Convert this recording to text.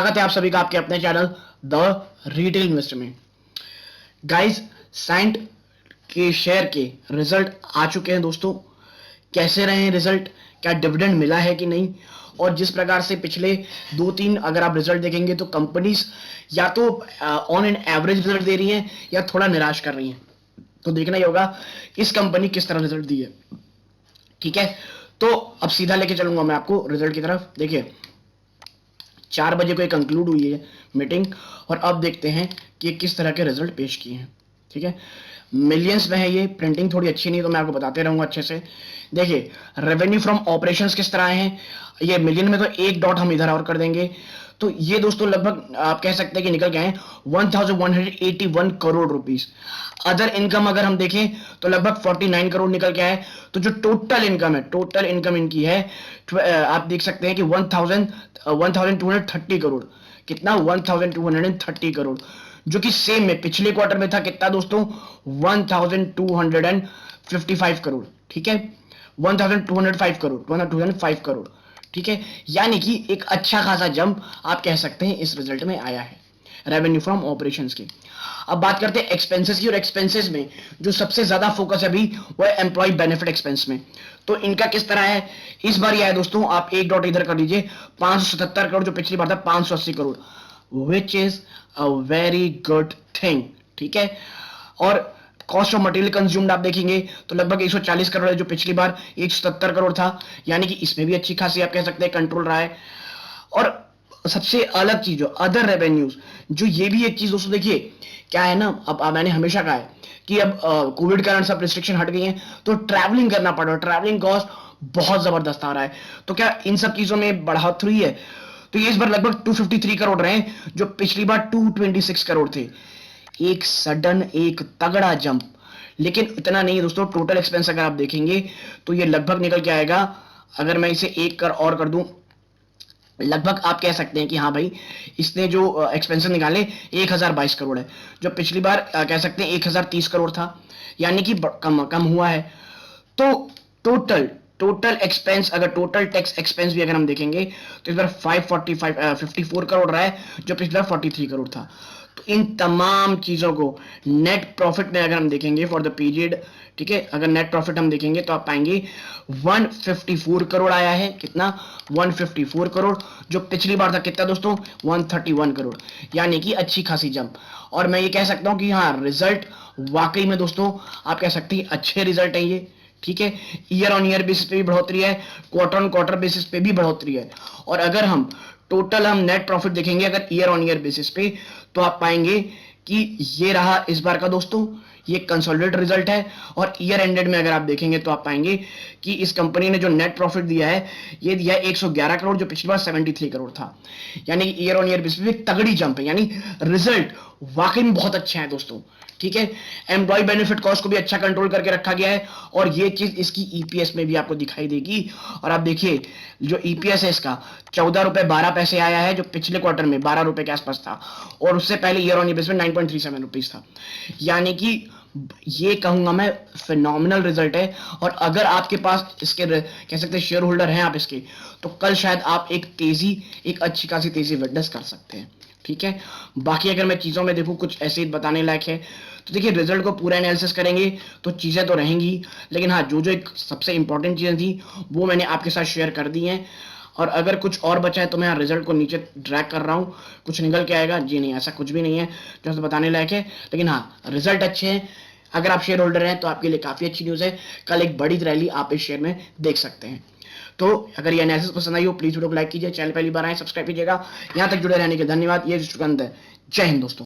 स्वागत है आप सभी का आपके अपने चैनल द रिटेल इन्वेस्टर में। गाइस, साइंट के शेयर के रिजल्ट आ चुके हैं दोस्तों। कैसे रहे हैं रिजल्ट, क्या डिविडेंड मिला है कि नहीं, और जिस प्रकार से पिछले 2-3 अगर आप रिजल्ट देखेंगे तो कंपनीज या तो ऑन एन एवरेज रिजल्ट दे रही हैं या थोड़ा निराश कर रही हैं। तो देखना ही होगा इस कंपनी किस तरह रिजल्ट दी है। ठीक है, तो अब सीधा लेके चलूंगा मैं आपको रिजल्ट की तरफ। देखिए, 4 बजे को कंक्लूड हुई है मीटिंग, और अब देखते हैं कि किस तरह के रिजल्ट पेश किए हैं। ठीक है, मिलियंस में है, ये प्रिंटिंग थोड़ी अच्छी नहीं तो मैं आपको बताते रहूंगा अच्छे से। देखिए, रेवेन्यू फ्रॉम ऑपरेशंस किस तरह है, ये मिलियन में तो एक डॉट हम इधर और कर देंगे, तो ये दोस्तों लगभग आप कह सकते हैं कि निकल गए हैं 1181 करोड़ रुपीस। अदर इनकम अगर हम देखें तो लगभग 49 करोड़ निकल के आए। तो जो टोटल इनकम है, टोटल इनकम इनकी है आप देख सकते हैं कि 1230 करोड़। कितना? 1230 करोड़, जो कि सेम में पिछले क्वार्टर में था कितना दोस्तों? 1255 करोड़। ठीक है, 1205 करोड़, 1205 करोड़। ठीक है, यानी कि एक अच्छा खासा जंप आप कह सकते हैं इस रिजल्ट में आया है रेवेन्यू फ्रॉम ऑपरेशंस की। अब बात करते हैं एक्सपेंसेस की, और एक्सपेंसेस में जो सबसे ज्यादा फोकस है अभी वो है एम्प्लॉय बेनिफिट एक्सपेंस में। तो इनका किस तरह है इस बार? यह है दोस्तों, आप एक डॉट इधर कर लीजिए, 577 करोड़, जो पिछली बार था 580 crore, which is a very good thing. ठीक है, और कॉस्ट ऑफ मटेरियल कंज्यूम्ड आप देखेंगे तो लगभग 140 करोड़ है, जो पिछली बार 170 करोड़ था, यानी कि इसमें भी अच्छी खासी आप कह सकते हैं कंट्रोल रहा है। और सबसे अलग चीज जो अदर रेवेन्यूज, जो ये भी एक चीज दोस्तों देखिए क्या है ना, अब मैंने हमेशा कहा है कि अब कोविड के कारण सब रिस्ट्रिक्शन हट गई हैं, तो ट्रैवलिंग करना पड़ रहा है, ट्रैवलिंग कॉस्ट बहुत जबरदस्त आ रहा है। तो क्या इन सब चीजों में बढ़ोतरी है? तो ये इस बार लगभग 253 करोड़ रहे, जो पिछली बार 226 करोड़ थे। एक सडन, एक तगड़ा जंप। लेकिन इतना नहीं है दोस्तों, टोटल एक्सपेंस अगर आप देखेंगे तो ये लगभग निकल के आएगा, अगर मैं इसे एक कर और कर दूं, लगभग आप कह सकते हैं कि हाँ भाई, इसने जो एक्सपेंसेस निकाले 1022 करोड़ है, जो पिछली बार कह सकते हैं 1030 करोड़ था, यानी कि कम कम हुआ है। तो टोटल टोटल एक्सपेंस, अगर टोटल टैक्स एक्सपेंस भी अगर हम देखेंगे तो इस बार 54 करोड़ रहा है, जो पिछला 43 करोड़ था। तो इन तमाम चीजों को नेट प्रॉफिट में अगर हम देखेंगे फॉर द पीरियड, ठीक है, अगर नेट प्रॉफिट हम देखेंगे तो आप पाएंगे 154 करोड़ आया है। कितना? 154 करोड़, जो पिछली बार था कितना दोस्तों? 131 करोड़, यानी कि अच्छी खासी जंप। और मैं ये कह सकता हूं कि हाँ, रिजल्ट वाकई में दोस्तों आप कह सकते हैं अच्छे रिजल्ट है ये। ठीक है, ईयर ऑन ईयर बेसिस पे भी बढ़ोतरी है, क्वार्टर ऑन क्वार्टर बेसिस पे भी बढ़ोतरी है। और अगर हम टोटल नेट प्रॉफिट देखेंगे अगर ईयर ऑन ईयर बेसिस पे, तो आप पाएंगे कि ये रहा इस बार का दोस्तों, ये कंसोलिडेटेड रिजल्ट है। और ईयर एंडेड में अगर आप देखेंगे तो आप पाएंगे कि इस कंपनी ने जो नेट प्रॉफिट दिया है, ये दिया है 111 करोड़, जो पिछली बार 73 करोड़ था, यानी कि ईयर ऑन ईयर बेसिस पे तगड़ी जंप है, यानी रिजल्ट वाकई में बहुत अच्छा है दोस्तों। ठीक है, एम्प्लॉय बेनिफिट कॉस्ट को भी अच्छा कंट्रोल करके रखा गया है, और ये चीज इसकी ईपीएस में भी आपको दिखाई देगी। और आप देखिए जो ईपीएस है इसका 14 रुपए 12 पैसे आया है, जो पिछले क्वार्टर में 12 रुपए के आसपास था, और उससे पहले ईयर ऑन ईयर बेसिस में 9.37 रुपीज था, यानी कि ये कहूंगा मैं फिनोमिनल रिजल्ट है। और अगर आपके पास इसके कह सकते हैं शेयर होल्डर हैं आप इसके, तो कल शायद आप एक अच्छी खासी तेजी विटनेस कर सकते हैं। ठीक है, बाकी अगर मैं चीजों में देखूं कुछ ऐसे बताने लायक है, तो देखिए रिजल्ट को पूरा एनालिसिस करेंगे तो चीजें तो रहेंगी, लेकिन हाँ, जो जो एक सबसे इंपॉर्टेंट चीजें थी वो मैंने आपके साथ शेयर कर दी हैं। और अगर कुछ और बचा है तो मैं रिजल्ट को नीचे ड्रैग कर रहा हूँ, कुछ निकल के आएगा जी नहीं, ऐसा कुछ भी नहीं है जो बताने लायक है। लेकिन हाँ, रिजल्ट अच्छे हैं, अगर आप शेयर होल्डर हैं तो आपके लिए काफी अच्छी न्यूज है, कल एक बड़ी रैली आप इस शेयर में देख सकते हैं। तो अगर ये एनालिसिस पसंद आई हो प्लीज वीडियो को लाइक कीजिए, चैनल पहली बार आए सब्सक्राइब कीजिएगा। यहां तक जुड़े रहने के धन्यवाद। ये है। जय हिंद दोस्तों।